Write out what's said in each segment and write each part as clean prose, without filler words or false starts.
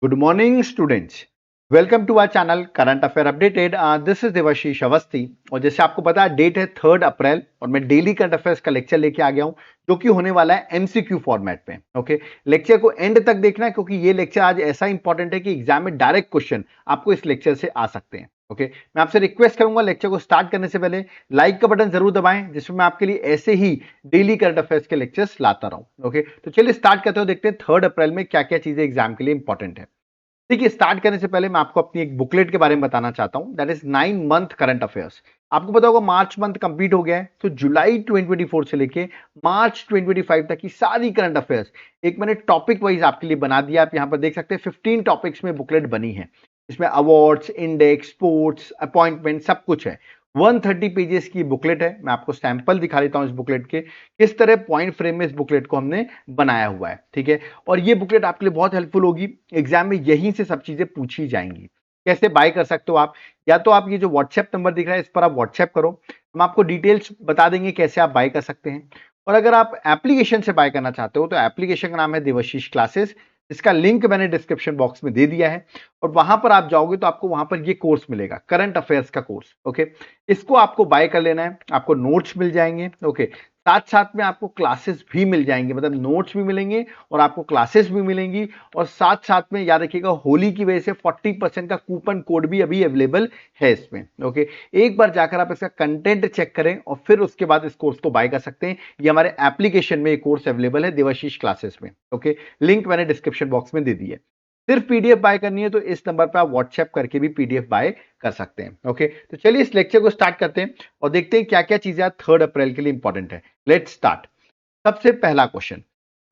Good morning, students. Welcome to our channel current affair updated. This is Devashish Awasthi और जैसे आपको पता है डेट है 3 अप्रैल और मैं डेली करंट अफेयर्स का लेक्चर लेके आ गया हूं जो कि होने वाला है एमसीक्यू फॉर्मेट में. ओके, लेक्चर को एंड तक देखना है क्योंकि ये लेक्चर आज ऐसा इंपॉर्टेंट है कि एग्जाम में डायरेक्ट क्वेश्चन आपको इस लेक्चर से आ सकते हैं. ओके, मैं आपसे रिक्वेस्ट करूंगा लेक्चर को स्टार्ट करने से पहले लाइक का बटन जरूर दबाएं जिसमें मैं आपके लिए ऐसे ही डेली करंट अफेयर्स के लेक्चर्स लाता रहूं. ओके, तो चलिए स्टार्ट करते हो, देखते हैं 3 अप्रैल में क्या क्या चीजें एग्जाम के लिए इंपॉर्टेंट है. देखिए, स्टार्ट करने से पहले मैं आपको अपनी एक बुकलेट के बारे में बताना चाहता हूं, that is 9 month current affairs. आपको पता होगा मार्च मंथ कंप्लीट हो गया है, तो जुलाई 2024 से लेके मार्च 2025 तक की सारी करंट अफेयर्स एक मैंने टॉपिक वाइज आपके लिए बना दिया. आप यहां पर देख सकते हैं 15 टॉपिक्स में बुकलेट बनी है. इसमें अवार्ड्स, इंडेक्स, स्पोर्ट्स, अपॉइंटमेंट सब कुछ है. 130 पेजेस की बुकलेट है. मैं आपको सैंपल दिखा देता हूं इस बुकलेट के, किस तरह पॉइंट फ्रेम में इस बुकलेट को हमने बनाया हुआ है. ठीक है, और ये बुकलेट आपके लिए बहुत हेल्पफुल होगी. एग्जाम में यहीं से सब चीजें पूछी जाएंगी. कैसे बाय कर सकते हो आप? या तो आप ये जो व्हाट्सएप नंबर दिख रहा है इस पर आप व्हाट्सएप करो, हम आपको डिटेल्स बता देंगे कैसे आप बाय कर सकते हैं. और अगर आप एप्लीकेशन से बाय करना चाहते हो तो एप्लीकेशन का नाम है देवाशीष क्लासेस, इसका लिंक मैंने डिस्क्रिप्शन बॉक्स में दे दिया है. और वहां पर आप जाओगे तो आपको वहां पर ये कोर्स मिलेगा, करंट अफेयर्स का कोर्स. ओके, इसको आपको बाय कर लेना है, आपको नोट्स मिल जाएंगे. ओके, साथ साथ में आपको क्लासेस भी मिल जाएंगे, मतलब नोट्स भी मिलेंगे और आपको क्लासेस भी मिलेंगी. और साथ साथ में याद रखिएगा होली की वजह से 40% का कूपन कोड भी अभी अवेलेबल है इसमें. ओके, एक बार जाकर आप इसका कंटेंट चेक करें और फिर उसके बाद इस कोर्स को बाय कर सकते हैं. ये हमारे एप्लीकेशन में ये कोर्स अवेलेबल है देवाशीष क्लासेस में. ओके, लिंक मैंने डिस्क्रिप्शन बॉक्स में दे दी है. सिर्फ पीडीएफ बाय करनी है तो इस नंबर पर आप व्हाट्सएप करके भी पीडीएफ बाय कर सकते हैं. ओके, तो चलिए इस लेक्चर को स्टार्ट करते हैं और देखते हैं क्या क्या चीजें आज 3 अप्रैल के लिए इंपॉर्टेंट है. Let's start. सबसे पहला question,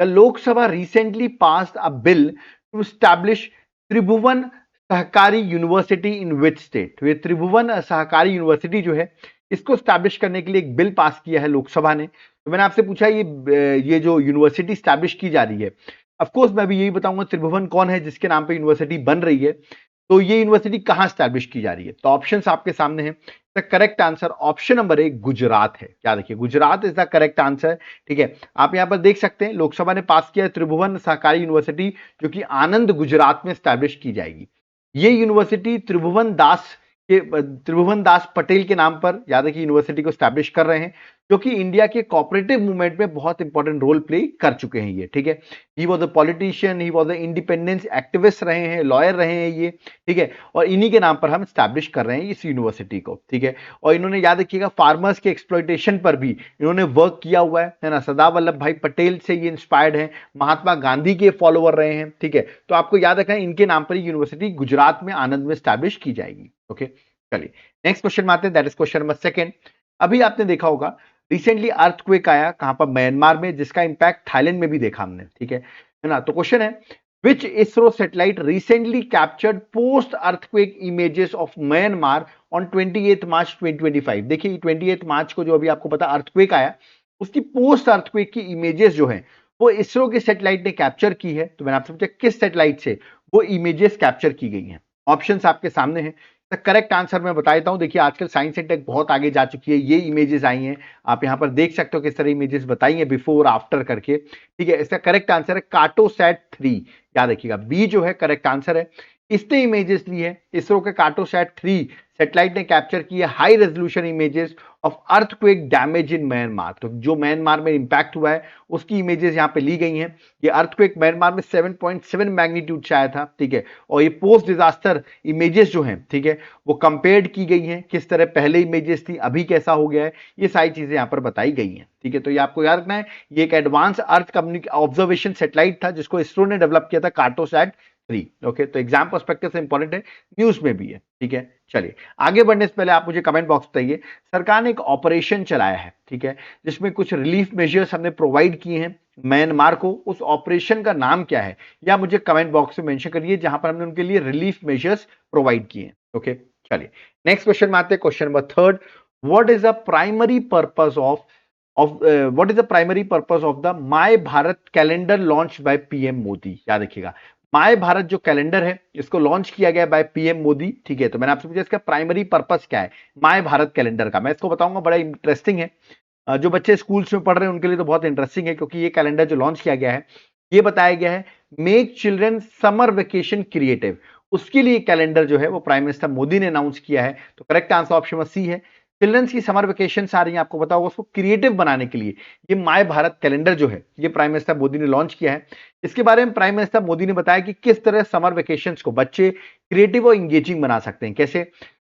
the Lok Sabha recently passed a bill to establish Tribhuvan Sahkari university in which state. तो ये त्रिभुवन सहकारी यूनिवर्सिटी जो है इसको स्टैब्लिश करने के लिए एक बिल पास किया है लोकसभा ने. तो मैंने आपसे पूछा ये जो यूनिवर्सिटी स्टैब्लिश की जा रही है, ऑफ कोर्स मैं भी यही बताऊंगा त्रिभुवन कौन है जिसके नाम पे यूनिवर्सिटी बन रही है. तो ये यूनिवर्सिटी कहां स्टैब्लिश की जा रही है? तो ऑप्शंस आपके सामने हैं. The correct answer option number 1 Gujarat है. क्या देखिए, Gujarat is the correct answer. ठीक है, आप यहां पर देख सकते हैं लोकसभा ने पास किया त्रिभुवन सहकारी यूनिवर्सिटी जो कि आनंद गुजरात में स्टैब्लिश की जाएगी. ये यूनिवर्सिटी त्रिभुवन दास पटेल के नाम पर याद है कि यूनिवर्सिटी को स्टैब्लिश कर रहे हैं, जो कि इंडिया के कोऑपरेटिव मूवमेंट में बहुत इंपॉर्टेंट रोल प्ले कर चुके हैं ये. ठीक है, he was a politician, he was a independence activist रहे हैं, लॉयर रहे हैं ये. ठीक है, और इन्हीं के नाम पर हम स्टैब्लिश कर रहे हैं इस यूनिवर्सिटी को. ठीक है, और इन्होंने याद रखिएगा फार्मर्स के एक्सप्लॉयटेशन पर भी इन्होंने वर्क किया हुआ है ना. सरदार वल्लभ भाई पटेल से ये इंस्पायर्ड है, महात्मा गांधी के फॉलोअर रहे हैं. ठीक है, तो आपको याद रखना है इनके नाम पर यूनिवर्सिटी गुजरात में आनंद में स्टैब्लिश की जाएगी. ओके, चलिए नेक्स्ट क्वेश्चन में आते हैं, दैट इज क्वेश्चन नंबर 2. अभी आपने देखा होगा रिसेंटली अर्थक्वेक आया कहां पर? म्यांमार में, जिसका इंपैक्ट थाईलैंड में भी देखा हमने. ठीक है ना. तो क्वेश्चन है which ISRO satellite recently captured post earthquake images of Myanmar on 28 March 2025. देखिए 28 मार्च को जो अभी आपको पता अर्थक्वेक आया, उसकी पोस्ट अर्थक्वेक की इमेजेस जो है वो इसरो के सैटेलाइट ने कैप्चर की है. तो मैंने आपसे पूछा किस सैटेलाइट से वो इमेजेस कैप्चर की गई हैं. ऑप्शंस आपके सामने हैं. करेक्ट आंसर मैं बता देता हूं. देखिए आजकल साइंस एंड टेक बहुत आगे जा चुकी है. ये इमेजेस आई हैं, आप यहां पर देख सकते हो किस तरह इमेजेस बताई हैं बिफोर आफ्टर करके. ठीक है, इसका करेक्ट आंसर है कार्टोसैट 3. याद रखिएगा बी जो है करेक्ट आंसर है. इसने इमेजेस ली है इसरो के कार्टोसैट 3 सैटेलाइट ने कैप्चर की है high resolution images of earthquake damage in Myanmar. तो जो म्यांमार में इंपैक्ट हुआ है उसकी इमेजेस यहां पे ली गई हैं. ये अर्थक्वेक म्यांमार में 7.7 मैग्नीट्यूड से आया था. ठीक है, और ये पोस्ट डिजास्टर इमेजेस जो हैं, ठीक है, वो कंपेयर्ड की गई हैं, किस तरह पहले इमेजेस थी अभी कैसा हो गया है, ये सारी चीजें यहां पर बताई गई हैं. ठीक है, तो ये आपको याद रखना है, ये एक एडवांस अर्थ ऑब्जर्वेशन सैटेलाइट था जिसको इसरो ने डेवलप किया था, कार्टोसैट 3. ओके, तो एग्जाम पर्सपेक्टिव से इंपॉर्टेंट है, न्यूज में भी है. ठीक है, चलिए आगे बढ़ने से पहले आप मुझे कमेंट बॉक्स बताइए, सरकार ने एक ऑपरेशन चलाया है, ठीक है, जिसमें कुछ रिलीफ मेजर्स हमने प्रोवाइड किए हैं म्यांमार को. उस ऑपरेशन का नाम क्या है, या मुझे कमेंट बॉक्स में मेंशन करिए जहां पर हमने उनके लिए रिलीफ मेजर्स प्रोवाइड किए हैं. ओके, चलिए नेक्स्ट क्वेश्चन में आते हैं. Question number 3, what is the primary purpose what is the primary purpose of the my Bharat calendar launch by PM Modi. याद रखिएगा माय भारत जो कैलेंडर है इसको लॉन्च किया गया बाय पीएम मोदी. ठीक है, तो मैंने आपसे पूछा इसका प्राइमरी पर्पस क्या है माय भारत कैलेंडर का. मैं इसको बताऊंगा, बड़ा इंटरेस्टिंग है. जो बच्चे स्कूल्स में पढ़ रहे हैं उनके लिए तो बहुत इंटरेस्टिंग है, क्योंकि ये कैलेंडर जो लॉन्च किया गया है ये बताया गया है make children summer vacation creative, उसके लिए कैलेंडर जो है वो प्राइम मिनिस्टर मोदी ने अनाउंस किया है। तो करेक्ट आंसर ऑप्शन सी है। चिल्ड्रंस की समर वेकेशन आ रही है, आपको पता होगा, उसको क्रिएटिव बनाने के लिए ये माय भारत कैलेंडर जो है ये प्राइम मिनिस्टर मोदी ने लॉन्च किया है। इसके बारे में प्राइम मिनिस्टर मोदी ने बताया कि किस तरह समर वेकेशंस को बच्चे क्रिएटिव और इंगेजिंग बना सकते हैं। कैसे?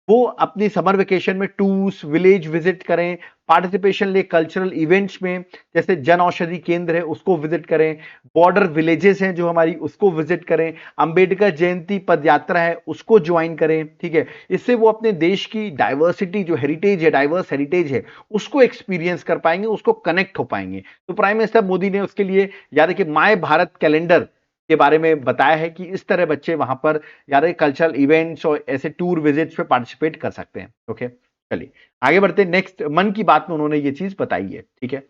वो अपनी समर वेकेशन में टूर्स, विलेज विजिट करें, पार्टिसिपेशन ले कल्चरल इवेंट्स में, जैसे जन औषधि केंद्र है उसको विजिट करें, बॉर्डर विलेजेस हैं जो हमारी उसको विजिट करें, अंबेडकर जयंती पद यात्रा है उसको ज्वाइन करें। ठीक है, इससे वो अपने देश की डाइवर्सिटी जो हेरिटेज है, डाइवर्स हेरिटेज है, उसको एक्सपीरियंस कर पाएंगे, उसको कनेक्ट हो पाएंगे। तो प्राइम मिनिस्टर मोदी ने उसके लिए याद रखिए माय भारत कैलेंडर के बारे में बताया है कि इस तरह बच्चे वहां पर यार कल्चरल इवेंट्स और ऐसे टूर विजिट्स पे पार्टिसिपेट कर सकते हैं। ओके, चलिए आगे बढ़ते हैं। नेक्स्ट मन की बात में उन्होंने ये चीज बताई है। ठीक है,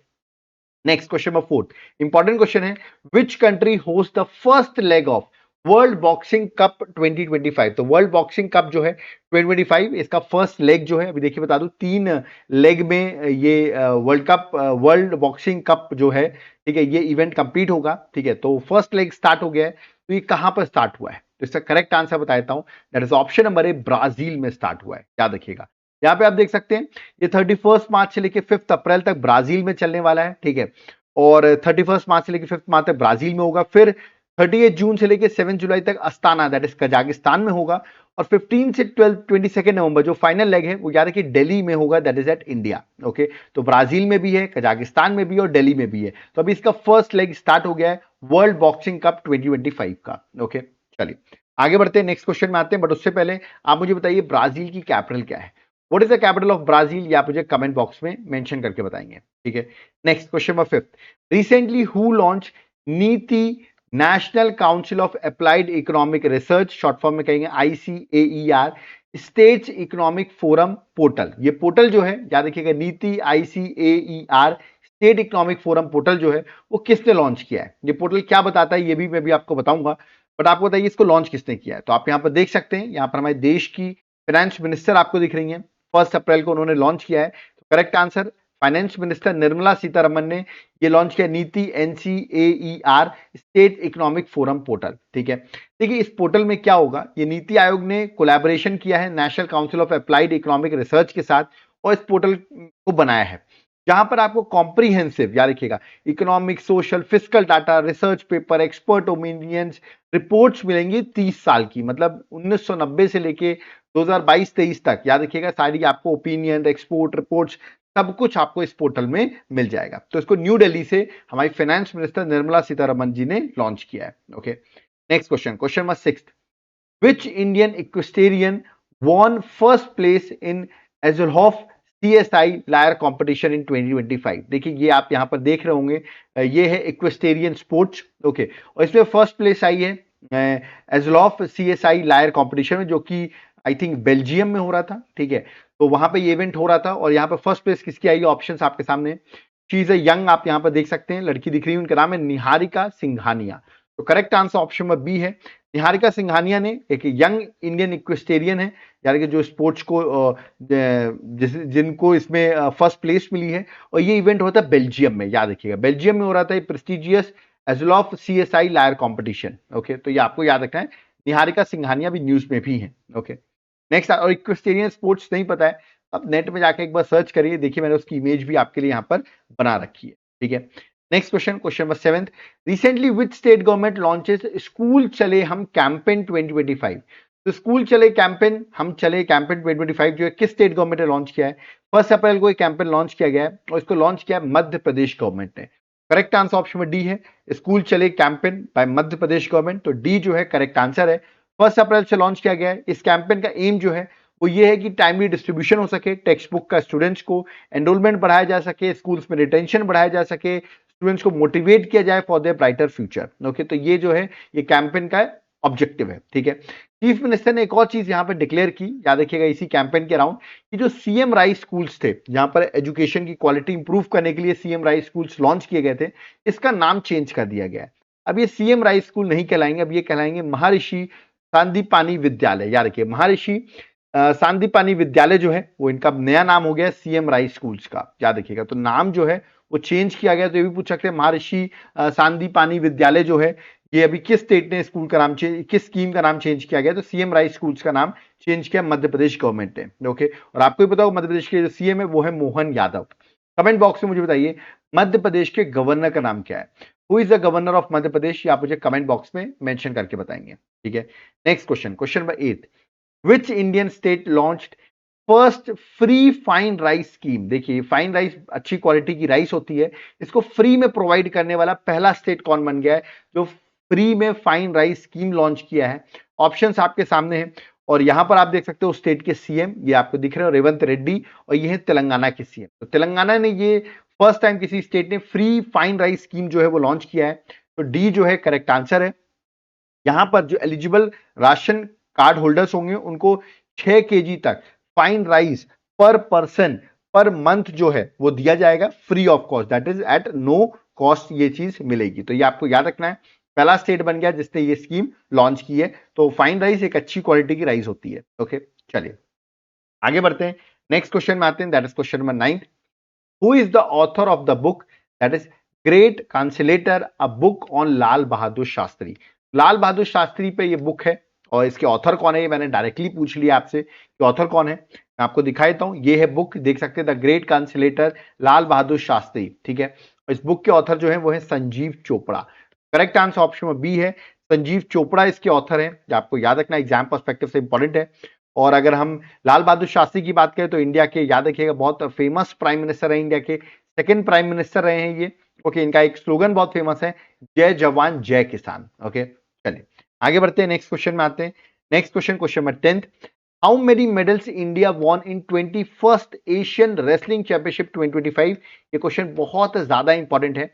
next question number 4 important question है, which country host the first leg of world boxing cup 2025। तो वर्ल्ड बॉक्सिंग कप जो है 2025 इसका फर्स्ट लेग जो है, अभी देखिए बता दूं 3 लेग में ये वर्ल्ड बॉक्सिंग कप जो है, ठीक है, ये इवेंट कंप्लीट होगा। ठीक है, तो फर्स्ट लेग स्टार्ट हो गया है। तो ये कहां पर स्टार्ट हुआ है? तो इसका करेक्ट आंसर बता देता हूं, that is option number A, Brazil में स्टार्ट हुआ है। याद रखिएगा, यहाँ पे आप देख सकते हैं ये 31 मार्च से लेकर 5 अप्रैल तक ब्राजील में चलने वाला है। ठीक है, और 31 मार्च से लेकर 5 मार्च तक ब्राजील में होगा। फिर 38 जून से लेकर 7 जुलाई तक अस्ताना दैट इज कजाकिस्तान में होगा। और 15 से 22 नवंबर जो फाइनल लेग है वो याद है कि दिल्ली में होगा, that is at India. Okay, तो ब्राजील में भी है, कजाकिस्तान में भी है और दिल्ली में भी है। तो अभी इसका फर्स्ट लेग स्टार्ट हो गया है वर्ल्ड बॉक्सिंग कप 2025 का। ओके, चलिए आगे बढ़ते हैं, नेक्स्ट क्वेश्चन में आते हैं। बट उससे पहले आप मुझे बताइए ब्राजील की कैपिटल क्या है? What is the capital of Brazil? या आप मुझे कमेंट बॉक्स में मेंशन करके बताएंगे। ठीक है, next question number 5 recently who launch NITI national council of applied economic research, short form में कहेंगे ICAER, states economic forum portal. ये पोर्टल जो है याद रखिएगा, NITI ICAER state economic forum portal जो है वो किसने लॉन्च किया है? ये पोर्टल क्या बताता है ये भी मैं भी आपको बताऊंगा, बट आपको बताइए इसको लॉन्च किसने किया है? तो आप यहां पर देख सकते हैं, यहां पर हमारे देश की फाइनेंस मिनिस्टर आपको दिख रही है, 1 अप्रैल को उन्होंने लॉन्च किया है। तो correct answer finance minister Nirmala Sitharaman ने ये लॉन्च किया, नीति NCAER state economic forum portal. ठीक है, देखिए इस पोर्टल में क्या होगा, ये नीति आयोग ने कोलैबोरेशन किया है national council of applied economic research के साथ और इस पोर्टल को बनाया है, जहां पर आपको कॉम्प्रिहेंसिव याद रखिएगा economic, social, physical data, research paper, expert opinions, reports मिलेंगी 30 साल की, मतलब 1990 से लेके 2022-23 तक। याद रखिएगा सारी आपको ओपिनियन, एक्सपोर्ट रिपोर्ट्स सब कुछ आपको इस पोर्टल में मिल जाएगा। तो इसको न्यू दिल्ली से हमारी फाइनेंस मिनिस्टर निर्मला सीतारमन जी ने लॉन्च किया है। Okay, next question, question number 6 which Indian equestrian won first place in Azelhof CSI Lier competition in 2025। देखिए ये आप यहां पर देख रहे होंगे, ये है इक्वेस्टेरियन स्पोर्ट्स। ओके, और इसमें फर्स्ट प्लेस आई है एज़ुल्हॉफ CSI लायर कंपटीशन में, जो कि आई थिंक बेल्जियम में हो रहा था। ठीक है, तो वहां पे ये इवेंट हो रहा था और यहाँ पे फर्स्ट प्लेस किसकी आई है? ऑप्शंस आपके सामने, शी इज अ यंग, आप यहाँ पर देख सकते हैं लड़की दिख रही है, उनका नाम है निहारिका सिंघानिया। तो correct answer option number B है, निहारिका सिंघानिया ने एक यंग इंडियन इक्वेस्टेरियन है, यानी कि जो स्पोर्ट्स को जिनको इसमें फर्स्ट प्लेस मिली है, और ये इवेंट होता है बेल्जियम में। याद रखिएगा बेल्जियम में हो रहा था ये prestigious Azelhof CSI Lier competition. Okay, तो ये आपको याद रखना है, निहारिका सिंघानिया भी न्यूज में भी है। ओके, नेक्स्ट, और इक्वेस्टेरियन स्पोर्ट्स नहीं पता है, अब नेट में जाके एक बार सर्च करिए, देखिए मैंने उसकी इमेज भी आपके लिए यहाँ पर बना रखी है। ठीक है, next question, question number 7 recently which state government launches school चले हम कैंपेन 2025। तो स्कूल चले कैंपेन, हम चले कैंपेन 2025 जो है किस स्टेट गवर्नमेंट ने लॉन्च किया है? 1 अप्रैल को एक कैंपेन लॉन्च किया गया है और इसको लॉन्च किया है मध्य प्रदेश गवर्नमेंट ने। करेक्ट आंसर ऑप्शन में डी है, स्कूल चले campaign bye Madhya Pradesh government. तो डी जो है करेक्ट आंसर है, 1 अप्रैल से लॉन्च किया गया है। इस कैंपेन का एम जो है वो ये है कि टाइमली डिस्ट्रीब्यूशन हो सके टेक्स्ट बुक का, स्टूडेंट्स को एनरोलमेंट बढ़ाया जा सके, स्कूल्स में रिटेंशन बढ़ाया जा सके, स्टूडेंट्स को मोटिवेट किया जाए for their brighter future. Okay, तो ये जो है ये कैंपेन का ऑब्जेक्टिव है। ठीक है, चीफ मिनिस्टर ने एक और चीज यहां पर डिक्लेयर की, याद रखिएगा इसी कैंपेन के अराउंड, कि जो CM राइज स्कूल्स थे, जहां पर एजुकेशन की क्वालिटी इंप्रूव करने के लिए CM राइज स्कूल्स लॉन्च किए गए थे, इसका नाम चेंज कर दिया गया है। अब ये CM राइज स्कूल नहीं कहलाएंगे, अब ये कहलाएंगे महर्षि सांदीपानी विद्यालय। याद रखिए महर्षि सांदीपानी विद्यालय जो है वो इनका नया नाम हो गया CM राइज स्कूल्स का। याद रखिएगा, तो नाम जो है वो चेंज किया गया, तो ये भी पूछ सकते हैं महर्षि सांदीपानी विद्यालय जो है ये अभी किस स्टेट ने स्कूल का नाम चेंज, किस स्कीम का नाम चेंज किया गया, तो सीएम राइस स्कूल्स का नाम चेंज किया मध्य प्रदेश गवर्नमेंट ने। ओके, और आपको भी पता होगा मध्य प्रदेश के जो सीएम है वो है मोहन यादव। कमेंट बॉक्स में मुझे बताइए मध्य प्रदेश के गवर्नर का नाम क्या है, who is the governor of Madhya Pradesh, ये आप मुझे कमेंट बॉक्स में मेंशन करके बताएंगे। ठीक है, next question, question number 8, which Indian state launched first free fine rice scheme. देखिए फाइन राइस अच्छी क्वालिटी की राइस होती है, इसको फ्री में प्रोवाइड करने वाला पहला स्टेट कौन बन गया है जो फ्री में फाइन राइस स्कीम लॉन्च किया है। ऑप्शंस आपके सामने हैं और यहां पर आप देख सकते हो स्टेट के सीएम ये आपको दिख रहे हो रेवंत रेड्डी, और ये है तेलंगाना के सीएम। तो तेलंगाना ने ये फर्स्ट टाइम किसी स्टेट ने फ्री फाइन राइस स्कीम जो है वो लॉन्च किया है, तो डी जो है करेक्ट आंसर है। यहां पर जो एलिजिबल राशन कार्ड होल्डर्स होंगे उनको 6 केजी तक fine rice per person per month जो है वो दिया जाएगा free of cost, that is at no cost ये चीज मिलेगी। तो ये आपको याद रखना है, पहला स्टेट बन गया जिसने ये स्कीम लॉन्च की है। तो फाइन राइस एक अच्छी क्वालिटी की राइस होती है। ओके, चलिए आगे बढ़ते हैं, नेक्स्ट क्वेश्चन में आते हैं, that is question number 9, who is the author of the book that is great conciliator, a book on Lal Bahadur Shastri. Lal Bahadur Shastri पे ये बुक है और इसके ऑथर कौन है ये मैंने डायरेक्टली पूछ लिया आपसे कि ऑथर कौन है। मैं आपको दिखा देता हूं, ये है बुक, देख सकते हैं द ग्रेट कांसिलेटर लाल बहादुर शास्त्री। ठीक है, इस बुक के ऑथर जो है वो है Sanjeev Chopra. Correct answer option में बी है, संजीव चोपड़ा इसके ऑथर है, जो आपको याद रखना एग्जाम पर्सपेक्टिव से इंपॉर्टेंट है। और अगर हम लाल बहादुर शास्त्री की बात करें तो इंडिया के, याद रखिएगा, बहुत फेमस प्राइम मिनिस्टर है, इंडिया के सेकंड प्राइम मिनिस्टर रहे हैं ये। ओके, इनका एक स्लोगन बहुत फेमस है, जय जवान जय किसान। ओके, चलिए आगे बढ़ते हैं, नेक्स्ट क्वेश्चन में आते हैं। Next question, question number 10, how many medals India won in 21st Asian wrestling championship 2025। ये क्वेश्चन बहुत ज्यादा इंपॉर्टेंट है।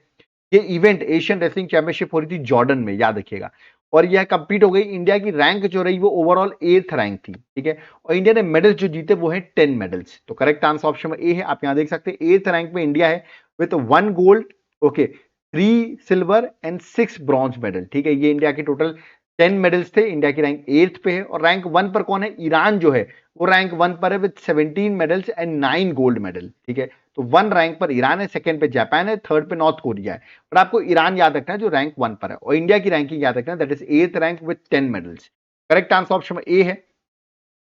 ये इवेंट एशियन रेसलिंग चैंपियनशिप हो रही थी जॉर्डन में, याद रखिएगा, और यह कंप्लीट हो गई। इंडिया की रैंक जो रही वो ओवरऑल 8th रैंक थी। ठीक है, और इंडिया ने मेडल्स जो जीते वो है 10 मेडल्स। तो करेक्ट आंसर ऑप्शन में ए है, आप यहां देख सकते हैं 8th रैंक में इंडिया है with 1 gold, okay, 3 silver and 6 bronze medal. ठीक है, ये इंडिया की टोटल 10 मेडल्स थे, इंडिया की रैंक 8th पे है। और रैंक 1 पर कौन है, ईरान जो है वो रैंक 1 पर है with 17 medals and 9 gold medal. ठीक है, तो 1 रैंक पर ईरान है, सेकंड पे जापान है, थर्ड पे नॉर्थ कोरिया है। पर आपको ईरान याद रखना है जो रैंक 1 पर है, और इंडिया की रैंकिंग याद रखना है, that is 8th rank with 10 medals. Correct answer option में ए है।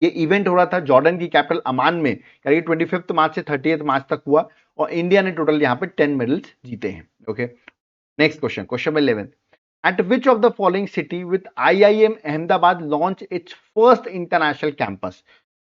ये इवेंट हो रहा था जॉर्डन की कैपिटल अमान में, यानी 25 मार्च से 30 मार्च तक हुआ, और इंडिया ने टोटल यहाँ पे 10 मेडल्स जीते हैं। Okay, next question, question number 11, at which of the following city with IIM Ahmedabad launch its first international campus।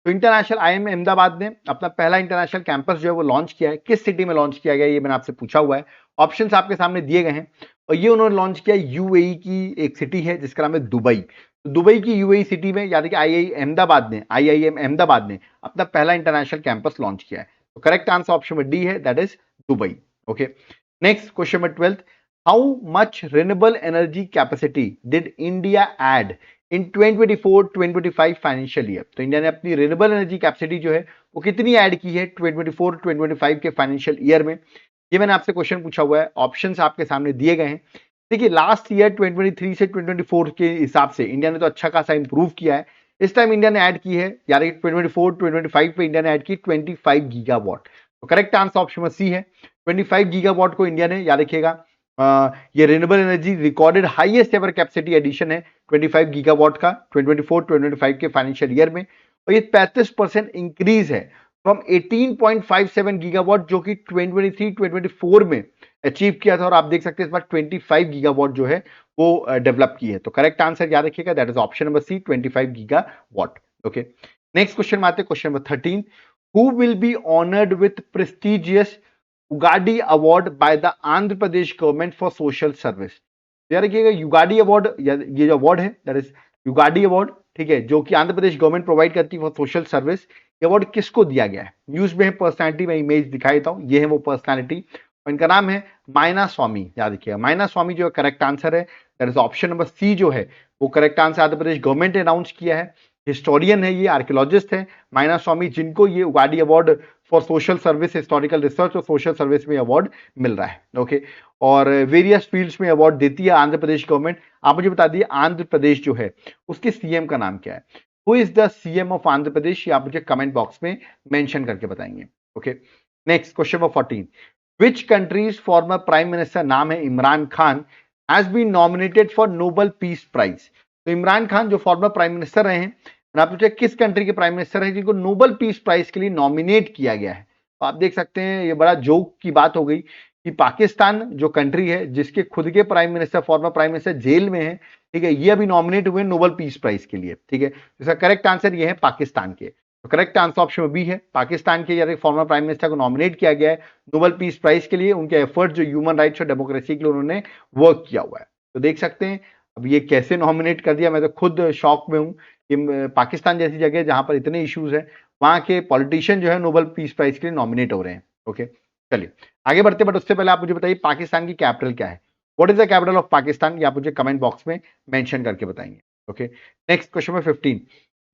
तो इंटरनेशनल IIM अहमदाबाद ने अपना पहला इंटरनेशनल कैंपस जो है वो लॉन्च किया है, किस सिटी में लॉन्च किया गया ये मैंने आपसे पूछा हुआ है। ऑप्शंस आपके सामने दिए गए हैं, और ये उन्होंने लॉन्च किया यूएई की एक सिटी है जिसका नाम है दुबई। तो दुबई की यूएई सिटी में यानी कि IIM अहमदाबाद ने अपना पहला इंटरनेशनल कैंपस लॉन्च किया है। तो करेक्ट आंसर ऑप्शन में डी है, that is Dubai. Okay, next question number 12, how much renewable energy capacity did India add in 2024-2025 financial year. तो इंडिया ने अपनी रिन्यूएबल एनर्जी कैपेसिटी जो है वो कितनी ऐड की है 2024-2025 के फाइनेंशियल ईयर में, ये मैंने आपसे क्वेश्चन पूछा हुआ है। ऑप्शंस आपके सामने दिए गए हैं। देखिए लास्ट ईयर 2023 से 2024 के हिसाब से इंडिया ने तो अच्छा खासा इंप्रूव किया है। इस टाइम इंडिया ने ऐड की है, यानी 2024-2025 पे इंडिया ने ऐड की 25 गीगावाट। तो करेक्ट आंसर ऑप्शन में सी है, 25 गीगावाट को इंडिया ने, याद रखिएगा, ये renewable energy recorded highest ever capacity addition है 25 गीगावाट का 2024-2025 के फाइनेंशियल ईयर में, और ये 35% इंक्रीज है फ्रॉम 18.57 गीगावाट जो कि 2023-2024 में अचीव किया था, और आप देख सकते हैं इस बार 25 गीगावाट जो है वो डेवलप की है। तो करेक्ट आंसर याद रखिएगा, that is option number C, 25 gigawatt. Okay, next question में आते हैं, question number 13, who will be honoured with prestigious Ugadi award by the Andhra Pradesh government for social service. याद रखिएगा युगाडी अवार्ड, ये जो अवार्ड है दैट इज युगाडी अवार्ड, ठीक है, जो कि आंध्र प्रदेश गवर्नमेंट प्रोवाइड करती है फॉर सोशल सर्विस। ये अवार्ड किसको दिया गया है, न्यूज में है पर्सनालिटी, मैं इमेज दिखा देता हूं, ये है वो पर्सनालिटी, और इनका नाम है मायना स्वामी। याद रखिएगा मायना स्वामी जो है करेक्ट आंसर है, that is option number C जो है वो correct answer Andhra Pradesh government ने अनाउंस किया है। हिस्टोरियन है ये, आर्कियोलॉजिस्ट है मायना स्वामी, जिनको ये Ugadi award for social service, historical research और सोशल सर्विस में अवार्ड मिल रहा है। ओके, और वेरियस फील्ड्स में अवार्ड देती है आंध्र प्रदेश गवर्नमेंट। आप मुझे बता दिए आंध्र प्रदेश जो है उसके सीएम का नाम क्या है, who is the CM of Andhra Pradesh, ये आप मुझे कमेंट बॉक्स में मेंशन करके बताएंगे। Okay, next question number 14, which country's former prime minister, नाम है Imran Khan, has been nominated for Nobel peace prize. तो इमरान खान जो फॉर्मर प्राइम मिनिस्टर रहे हैं, आप पूछे किस कंट्री के प्राइम मिनिस्टर हैं जिनको नोबेल पीस प्राइज के लिए नॉमिनेट किया गया है। तो आप देख सकते हैं ये बड़ा जोक की बात हो गई कि पाकिस्तान जो कंट्री है जिसके खुद के prime minister, former prime minister jail में है, ठीक है, ये अभी नॉमिनेट हुए नोबेल पीस प्राइज के लिए, ठीक है। इसका करेक्ट आंसर ये है पाकिस्तान के। तो करेक्ट आंसर ऑप्शन बी है, पाकिस्तान के यानी फॉर्मर प्राइम मिनिस्टर को नॉमिनेट किया गया है नोबेल पीस प्राइज के लिए, उनके एफर्ट जो ह्यूमन राइट्स और डेमोक्रेसी के लिए उन्होंने वर्क किया हुआ है। तो देख सकते हैं अब ये कैसे नॉमिनेट कर दिया, मैं तो खुद शॉक में हूं कि पाकिस्तान जैसी जगह जहां पर इतने इश्यूज हैं, वहां के पॉलिटिशियन जो है नोबेल पीस प्राइज के लिए नॉमिनेट हो रहे हैं। ओके, चलिए आगे बढ़ते, बट उससे पहले आप मुझे बताइए पाकिस्तान की कैपिटल क्या है। What is the capital of Pakistan, ये आप मुझे कमेंट बॉक्स में मेंशन करके बताएंगे। ओके, नेक्स्ट क्वेश्चन में 15,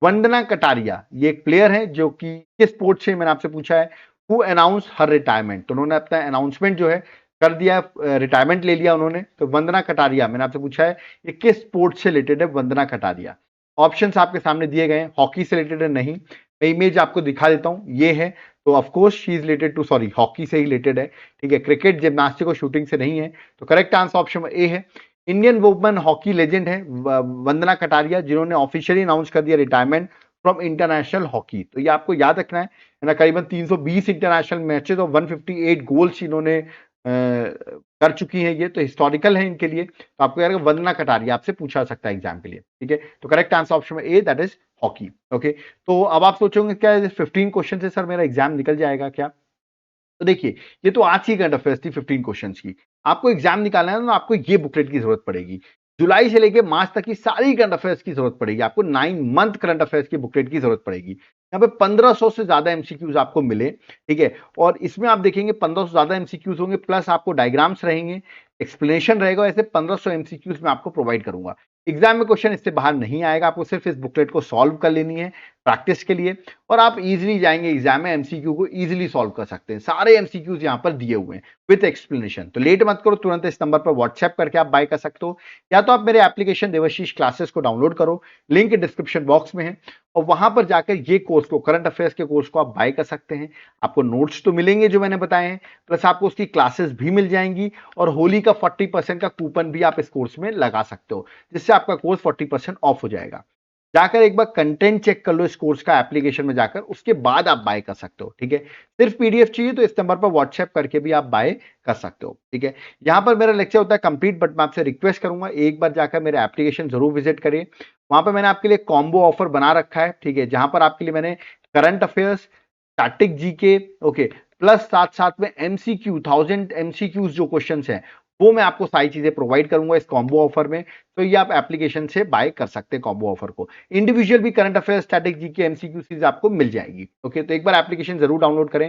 वंदना कटारिया ये एक प्लेयर है जो कि किस स्पोर्ट से, मैंने आपसे पूछा है, हु अनाउंस हर रिटायरमेंट, तो उन्होंने अपना अनाउंसमेंट जो है कर दिया, रिटायरमेंट ले लिया उन्होंने। तो वंदना कटारिया मैंने आपसे पूछा है ये किस स्पोर्ट से रिलेटेड है वंदना कटारिया। ऑप्शंस आपके सामने दिए गए हैं, हॉकी से रिलेटेड है नहीं, मैं इमेज आपको दिखा देता हूं, ये है। तो of course she is related to, sorry hockey से ही रिलेटेड है, ठीक है, क्रिकेट, जिम्नास्टिक और शूटिंग से नहीं है। तो करेक्ट आंसर ऑप्शन ए है। इंडियन वुमेन हॉकी लेजेंड है वंदना कटारिया, जिन्होंने ऑफिशियली अनाउंस कर दिया रिटायरमेंट फ्रॉम इंटरनेशनल हॉकी। तो ये आपको याद रखना है ना, करीबन 320 इंटरनेशनल मैचेस और 158 गोल्स इन्होंने कर चुकी हैं, ये तो हिस्टोरिकल है इनके लिए। तो आपको यार वंदना कटारिया आपसे पूछा सकता है एग्जाम के लिए, ठीक है। तो correct answer option A, that is hockey. Okay, तो अब आप सोचोगे क्या 15 क्वेश्चन से सर मेरा एग्जाम निकल जाएगा क्या। तो देखिए ये तो आज की करंट अफेयर्स थी 15 क्वेश्चंस की, आपको एग्जाम निकालना है ना, आपको ये बुकलेट की जरूरत पड़ेगी। जुलाई से लेके मार्च तक की सारी करंट अफेयर्स की जरूरत पड़ेगी आपको, 9 मंथ करंट अफेयर्स की बुकलेट की जरूरत पड़ेगी। यहाँ पे 1500 से ज्यादा एमसीक्यूज आपको मिले, ठीक है, और इसमें आप देखेंगे 1500 से ज्यादा एमसीक्यूज होंगे, प्लस आपको डायग्राम्स रहेंगे, एक्सप्लेनेशन रहेगा, ऐसे 1500 एमसीक्यूज में आपको प्रोवाइड करूंगा। एग्जाम में क्वेश्चन इससे बाहर नहीं आएगा, आपको सिर्फ इस बुकलेट को सॉल्व कर लेनी है प्रैक्टिस के लिए, और आप इजीली जाएंगे एग्जाम में, एमसीक्यू को इजीली सॉल्व कर सकते हैं। सारे एमसीक्यूज यहां पर दिए हुए हैं विद एक्सप्लेनेशन। तो लेट मत करो, तुरंत इस नंबर पर व्हाट्सएप करके आप बाय कर सकते हो, या तो आप मेरे एप्लीकेशन देवाशीष क्लासेस को डाउनलोड करो, लिंक डिस्क्रिप्शन बॉक्स में है, और वहां पर जाकर ये कोर्स को, करंट अफेयर्स के कोर्स को आप बाय कर सकते हैं। आपको नोट्स तो मिलेंगे जो मैंने बताए हैं, प्लस आपको उसकी क्लासेस भी मिल जाएंगी, और होली का 40% का कूपन भी आप इस कोर्स में लगा सकते हो, जिससे आपका कोर्स 40% ऑफ हो जाएगा। जाकर एक बार कंटेंट चेक कर लो इस कोर्स का एप्लीकेशन में जाकर, उसके बाद आप बाय कर सकते हो, ठीक है। सिर्फ पीडीएफ चाहिए तो इस नंबर पर व्हाट्सएप करके भी आप बाय कर सकते हो, ठीक है। यहां पर मेरा लेक्चर होता है कंप्लीट, बट मैं आपसे रिक्वेस्ट करूंगा एक बार जाकर मेरे एप्लीकेशन जरूर विजिट करिए। वहां पर मैंने आपके लिए कॉम्बो ऑफर बना रखा है, ठीक है, जहां पर आपके लिए मैंने current affairs, static GK, okay, plus साथ साथ में एमसीक्यू, 1000 एमसीक्यूज जो क्वेश्चन हैं वो मैं आपको सारी चीजें प्रोवाइड करूंगा इस कॉम्बो ऑफर में। तो ये आप एप्लीकेशन से बाय कर सकते हैं कॉम्बो ऑफर को। इंडिविजुअल भी current affair, static GK, MCQ series आपको मिल जाएगी। ओके, तो एक बार एप्लीकेशन जरूर डाउनलोड करें।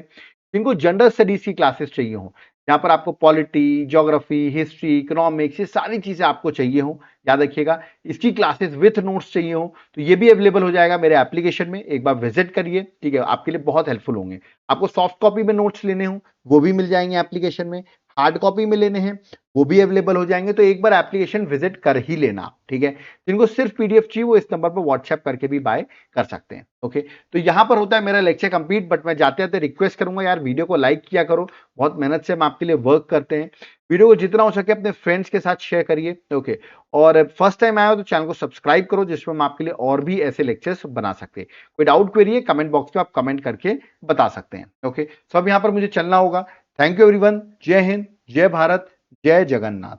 जिनको जनरल स्टडीज की क्लासेस चाहिए हो, जहां पर आपको पॉलिटी, ज्योग्राफी, हिस्ट्री, इकोनॉमिक्स, ये सारी चीजें आपको चाहिए हो, याद रखिएगा इसकी क्लासेस विथ नोट्स चाहिए हो, तो ये भी अवेलेबल हो जाएगा मेरे एप्लीकेशन में। एक बार विजिट करिए, ठीक है, आपके लिए बहुत हेल्पफुल होंगे। आपको सॉफ्ट कॉपी में नोट्स लेने हो वो भी मिल जाएंगे एप्लीकेशन में, हार्ड कॉपी में लेने हैं वो भी अवेलेबल हो जाएंगे। तो एक बार एप्लीकेशन विजिट कर ही लेना, ठीक है। जिनको सिर्फ पीडीएफ चाहिए वो इस नंबर पर व्हाट्सएप करके भी बाय कर सकते हैं। ओके, तो यहां पर होता है मेरा लेक्चर कंप्लीट, बट मैं जाते जाते रिक्वेस्ट करूंगा यार वीडियो को लाइक किया करो, बहुत मेहनत से हम आपके लिए वर्क करते हैं। वीडियो को जितना हो सके अपने फ्रेंड्स के साथ शेयर करिए, ओके, और फर्स्ट टाइम आया हो तो चैनल को सब्सक्राइब करो, जिसमें हम आपके लिए और भी ऐसे लेक्चर्स बना सकते हैं। कोई डाउट क्वेरी है कमेंट बॉक्स में आप कमेंट करके बता सकते हैं। ओके, सब यहां पर मुझे चलना होगा। थैंक यू एवरीवन, जय हिंद, जय भारत, जय जगन्नाथ।